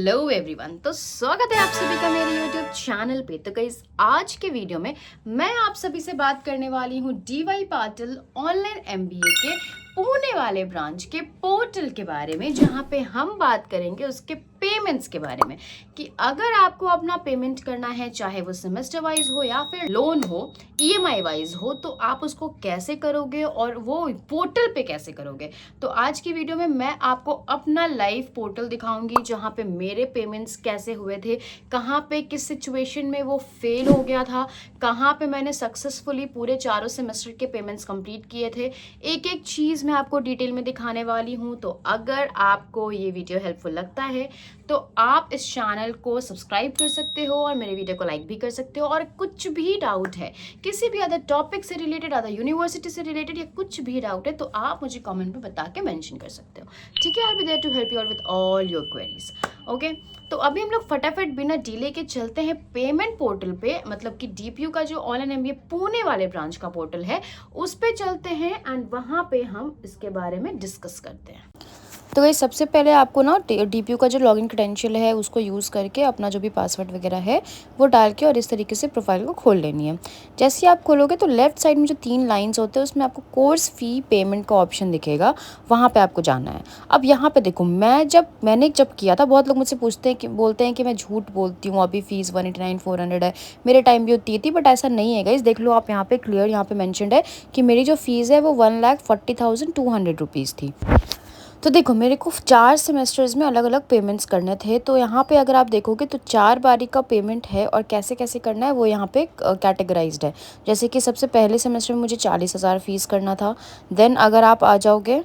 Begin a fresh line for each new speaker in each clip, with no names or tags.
Hello everyone, तो स्वागत है आप सभी का मेरे यूट्यूब चैनल पे। तो गाइस, आज के वीडियो में मैं आप सभी से बात करने वाली हूँ डीवाई पाटिल ऑनलाइन एमबीए के पुणे वाले ब्रांच के पोर्टल के बारे में, जहाँ पे हम बात करेंगे उसके पेमेंट्स के बारे में कि अगर आपको अपना पेमेंट करना है, चाहे वो सेमेस्टर वाइज हो या फिर लोन हो, ईएमआई वाइज हो, तो आप उसको कैसे करोगे और वो पोर्टल पे कैसे करोगे। तो आज की वीडियो में मैं आपको अपना लाइव पोर्टल दिखाऊंगी, जहाँ पे मेरे पेमेंट्स कैसे हुए थे, कहाँ पे किस सिचुएशन में वो फेल हो गया था, कहाँ पे मैंने सक्सेसफुली पूरे चारों सेमेस्टर के पेमेंट्स कंप्लीट किए थे। एक एक चीज़ मैं आपको डिटेल में दिखाने वाली हूँ। तो अगर आपको ये वीडियो हेल्पफुल लगता है तो आप इस चैनल को सब्सक्राइब कर सकते हो और मेरे वीडियो को लाइक भी कर सकते हो। और कुछ भी डाउट है, किसी भी अदर टॉपिक से रिलेटेड, अदर यूनिवर्सिटी से रिलेटेड, या कुछ भी डाउट है, तो आप मुझे कमेंट में बता के मेंशन कर सकते हो। ठीक है, I will be there to help you out with all your queries. Okay, तो अभी हम लोग फटाफट बिना डिले के चलते हैं पेमेंट पोर्टल पे, मतलब कि डीपीयू का जो ऑनलाइन एमबीए पुणे वाले ब्रांच का पोर्टल है उस पे चलते हैं एंड वहाँ पे हम इसके बारे में डिस्कस करते हैं।
तो ये सबसे पहले आपको ना डीपीयू का जो लॉगिन क्रेडेंशियल है उसको यूज़ करके अपना जो भी पासवर्ड वगैरह है वो डाल के और इस तरीके से प्रोफाइल को खोल लेनी है। जैसे ही आप खोलोगे तो लेफ्ट साइड में जो 3 लाइंस होते हैं उसमें आपको कोर्स फ़ी पेमेंट का ऑप्शन दिखेगा, वहाँ पे आपको जाना है। अब यहाँ पे देखो, मैंने जब किया था, बहुत लोग मुझसे पूछते हैं कि बोलते हैं कि मैं झूठ बोलती हूँ, अभी फ़ीस 189 400 है, मेरे टाइम भी होती थी, बट ऐसा नहीं है गाइस। देख लो आप यहाँ पे क्लियर यहाँ पे मैंशनड है कि मेरी जो फ़ीस है वो 1,40,200 रुपीज़ थी। तो देखो, मेरे को 4 सेमेस्टर्स में अलग अलग पेमेंट्स करने थे। तो यहाँ पे अगर आप देखोगे तो 4 बारी का पेमेंट है और कैसे कैसे करना है वो यहाँ पे कैटेगराइज्ड है। जैसे कि सबसे पहले सेमेस्टर में मुझे 40,000 फ़ीस करना था। देन अगर आप आ जाओगे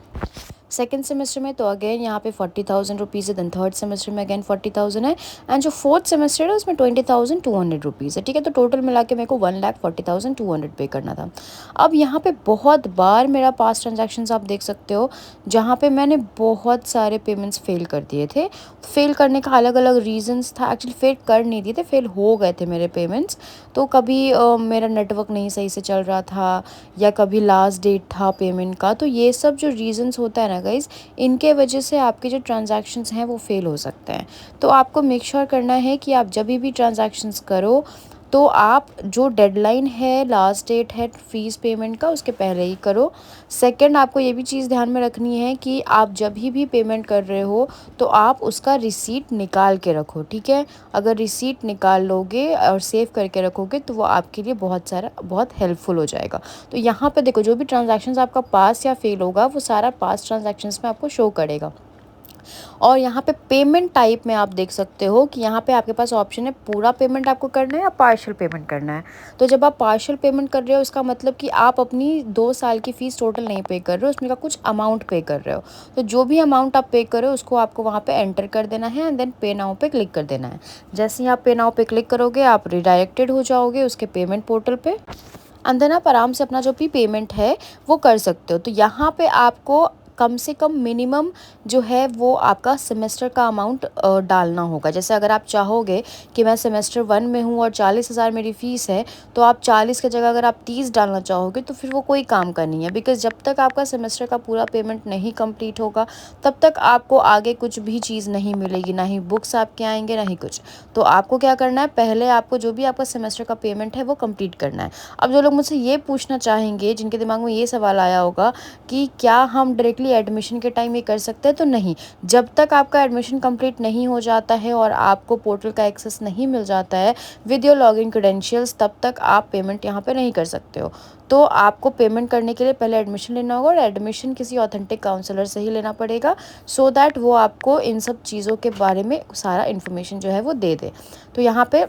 सेकेंड सेमेस्टर में तो अगेन यहाँ पे 40,000 रुपीज़ है। देन थर्ड सेमेस्टर में अगेन 40,000 है एंड जो फोर्थ सेमेस्टर है उसमें 20,200 रुपीज़ है। ठीक है, तो टोटल मिला के मेरे को 1,40,200 पे करना था। अब यहाँ पे बहुत बार मेरा पास्ट ट्रांजैक्शंस आप देख सकते हो, जहाँ पे मैंने बहुत सारे पेमेंट्स फेल कर दिए थे। फेल करने का अलग अलग रीजंस था, एक्चुअली फेल कर नहीं दिए थे, फेल हो गए थे मेरे पेमेंट्स। तो कभी मेरा नेटवर्क नहीं सही से चल रहा था, या कभी लास्ट डेट था पेमेंट का। तो ये सब जो रीजंस होता है ना गाइज, इनके वजह से आपके जो ट्रांजैक्शंस हैं वो फेल हो सकते हैं। तो आपको मेक श्योर करना है कि आप जब भी ट्रांजैक्शंस करो तो आप जो डेडलाइन है, लास्ट डेट है फ़ीस पेमेंट का, उसके पहले ही करो। सेकंड, आपको ये भी चीज़ ध्यान में रखनी है कि आप जब भी पेमेंट कर रहे हो तो आप उसका रिसीट निकाल के रखो। ठीक है, अगर रिसीट निकाल लोगे और सेव करके रखोगे तो वो आपके लिए बहुत हेल्पफुल हो जाएगा। तो यहाँ पे देखो, जो भी ट्रांजैक्शंस आपका पास या फेल होगा वो सारा पास ट्रांजैक्शंस में आपको शो करेगा। और यहाँ पे पेमेंट टाइप में आप देख सकते हो कि यहाँ पे आपके पास ऑप्शन है पूरा पेमेंट आपको करना है या पार्शियल पेमेंट करना है। तो जब आप पार्शियल पेमेंट कर रहे हो, इसका मतलब कि आप अपनी 2 साल की फ़ीस टोटल नहीं पे कर रहे हो, उसमें का कुछ अमाउंट पे कर रहे हो। तो जो भी अमाउंट आप पे करो उसको आपको वहाँ पे एंटर कर देना है एंड देन पे नाउ पे क्लिक कर देना है। जैसे ही आप पे नाउ पे क्लिक करोगे आप रिडायरेक्टेड हो जाओगे उसके पेमेंट पोर्टल पे, एंड देन आप आराम से अपना जो भी पेमेंट है वो कर सकते हो। तो यहाँ पे आपको कम से कम मिनिमम जो है वो आपका सेमेस्टर का अमाउंट डालना होगा। जैसे अगर आप चाहोगे कि मैं सेमेस्टर 1 में हूँ और 40,000 मेरी फ़ीस है, तो आप 40 की जगह अगर आप 30 डालना चाहोगे तो फिर वो कोई काम का नहीं है, बिकॉज़ जब तक आपका सेमेस्टर का पूरा पेमेंट नहीं कंप्लीट होगा तब तक आपको आगे कुछ भी चीज़ नहीं मिलेगी, ना ही बुक्स आपके आएंगे, ना ही कुछ। तो आपको क्या करना है, पहले आपको जो भी आपका सेमेस्टर का पेमेंट है वो कंप्लीट करना है। अब जो लोग मुझसे ये पूछना चाहेंगे, जिनके दिमाग में ये सवाल आया होगा कि क्या हम डायरेक्टली एडमिशन के टाइम ये कर सकते हैं, तो नहीं। जब तक आपका एडमिशन कंप्लीट नहीं हो जाता है और आपको पोर्टल का एक्सेस नहीं मिल जाता है विद योर लॉगिन क्रेडेंशियल्स, तब तक आप पेमेंट यहाँ पे नहीं कर सकते हो। तो आपको पेमेंट करने के लिए पहले एडमिशन लेना होगा और एडमिशन किसी ऑथेंटिक काउंसलर से ही लेना पड़ेगा, सो दैट वो आपको इन सब चीज़ों के बारे में सारा इन्फॉर्मेशन जो है वो दे दे। तो यहाँ पे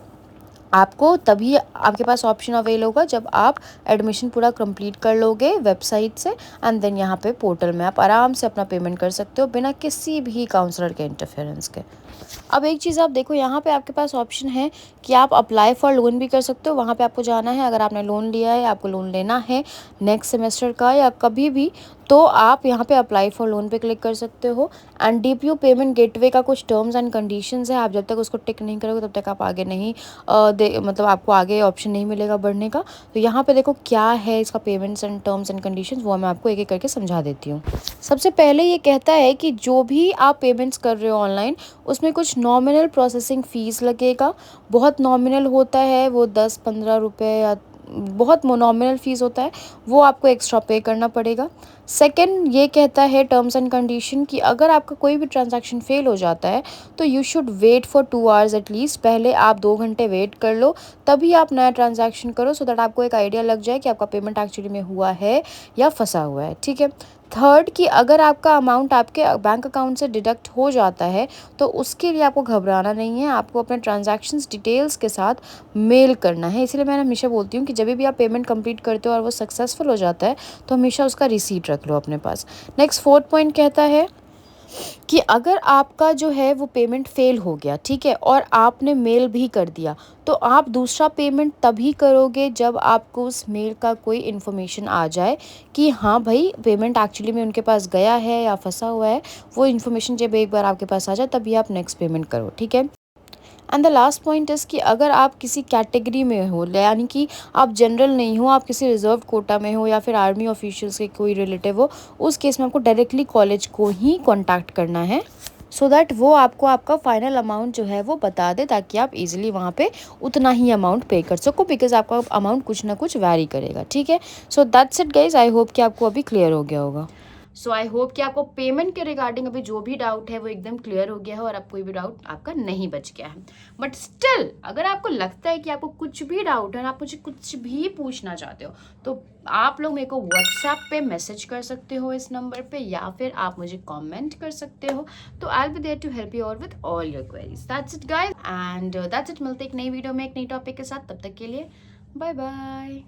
आपको तभी आपके पास ऑप्शन अवेल होगा जब आप एडमिशन पूरा कंप्लीट कर लोगे वेबसाइट से, एंड देन यहाँ पे पोर्टल में आप आराम से अपना पेमेंट कर सकते हो बिना किसी भी काउंसलर के इंटरफेरेंस के। अब एक चीज़ आप देखो, यहाँ पे आपके पास ऑप्शन है कि आप अप्लाई फॉर लोन भी कर सकते हो। वहाँ पे आपको जाना है, अगर आपने लोन लिया है, आपको लोन लेना है नेक्स्ट सेमेस्टर का या कभी भी, तो आप यहाँ पे अप्लाई फॉर लोन पे क्लिक कर सकते हो। एंड डीपीयू पेमेंट गेटवे का कुछ टर्म्स एंड कंडीशंस है, आप जब तक उसको टिक नहीं करोगे तब तक आप आगे नहीं मतलब आपको आगे ऑप्शन नहीं मिलेगा बढ़ने का। तो यहाँ पे देखो क्या है इसका payments and terms and conditions, वो मैं आपको एक एक करके समझा देती हूँ। सबसे पहले ये कहता है कि जो भी आप पेमेंट्स कर रहे हो ऑनलाइन, उसमें उसमें कुछ नॉमिनल प्रोसेसिंग फ़ीस लगेगा, बहुत नॉमिनल होता है वो 10-15 रुपए या बहुत नॉमिनल फ़ीस होता है, वो आपको एक्स्ट्रा पे करना पड़ेगा। सेकंड ये कहता है टर्म्स एंड कंडीशन कि अगर आपका कोई भी ट्रांजैक्शन फ़ेल हो जाता है तो you should wait for 2 hours at least, पहले आप 2 घंटे वेट कर लो तभी आप नया ट्रांजैक्शन करो, सो दैट आपको एक आइडिया लग जाए कि आपका पेमेंट एक्चुअली में हुआ है या फंसा हुआ है, ठीक है। थर्ड कि अगर आपका अमाउंट आपके बैंक अकाउंट से डिडक्ट हो जाता है तो उसके लिए आपको घबराना नहीं है, आपको अपने ट्रांजैक्शंस डिटेल्स के साथ मेल करना है। इसीलिए मैं हमेशा बोलती हूँ कि जब भी आप पेमेंट कंप्लीट करते हो और वो सक्सेसफुल हो जाता है तो हमेशा उसका रिसीट रख लो अपने पास। नेक्स्ट फोर्थ पॉइंट कहता है कि अगर आपका जो है वो पेमेंट फ़ेल हो गया, ठीक है, और आपने मेल भी कर दिया, तो आप दूसरा पेमेंट तभी करोगे जब आपको उस मेल का कोई इन्फॉर्मेशन आ जाए कि हाँ भाई पेमेंट एक्चुअली में उनके पास गया है या फंसा हुआ है। वो इन्फॉर्मेशन जब एक बार आपके पास आ जाए तभी आप नेक्स्ट पेमेंट करो, ठीक है। And the last point is कि अगर आप किसी कैटेगरी में हो, यानी कि आप जनरल नहीं हो, आप किसी रिजर्व कोटा में हो या फिर आर्मी ऑफिशियल्स के कोई रिलेटिव हो, उस केस में आपको डायरेक्टली कॉलेज को ही कॉन्टैक्ट करना है सो दैट वो आपको आपका फाइनल अमाउंट जो है वो बता दे, ताकि आप इजीली वहाँ पे उतना ही अमाउंट पे कर सको, बिकॉज आपका अमाउंट कुछ ना कुछ वैरी करेगा, ठीक है। So that's it guys, I hope कि आपको अभी क्लियर हो गया होगा।
सो आई होप कि आपको पेमेंट के रिगार्डिंग अभी जो भी डाउट है वो एकदम क्लियर हो गया है और अब कोई भी डाउट आपका नहीं बच गया है। बट स्टिल अगर आपको लगता है कि आपको कुछ भी डाउट है और आप मुझे कुछ भी पूछना चाहते हो तो आप लोग मेरे को व्हाट्सएप पे मैसेज कर सकते हो इस नंबर पे, या फिर आप मुझे कमेंट कर सकते हो। तो I will be there to help you out with all your queries. That's it guys, and that's it. मिलते एक नई वीडियो में एक नई टॉपिक के साथ, तब तक के लिए बाय बाय।